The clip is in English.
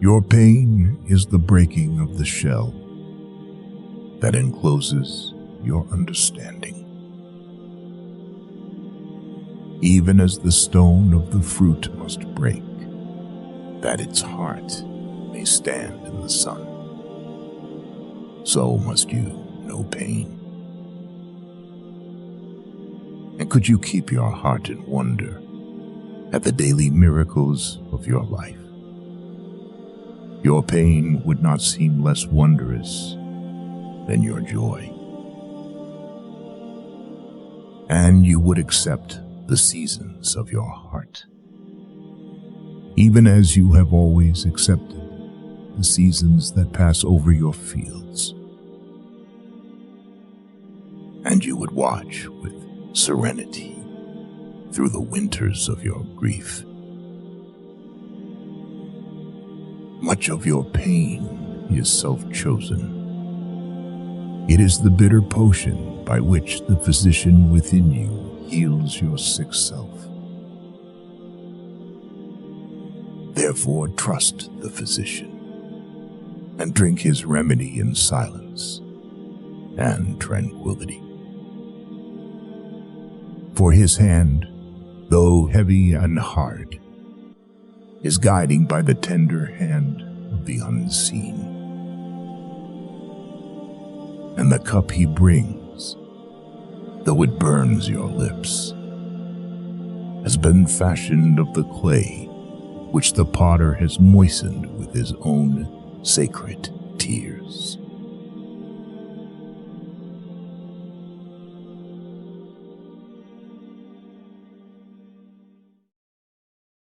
Your pain is the breaking of the shell that encloses your understanding. Even as the stone of the fruit must break, that its heart may stand in the sun, so must you know pain. And could you keep your heart in wonder at the daily miracles of your life, your pain would not seem less wondrous than your joy. And you would accept the seasons of your heart, even as you have always accepted the seasons that pass over your fields. And you would watch with serenity through the winters of your grief. Much of your pain is self-chosen. It is the bitter potion by which the physician within you heals your sick self. Therefore, trust the physician and drink his remedy in silence and tranquility. For his hand, though heavy and hard, is guiding by the tender hand of the unseen. And the cup he brings, though it burns your lips, has been fashioned of the clay which the potter has moistened with his own sacred tears.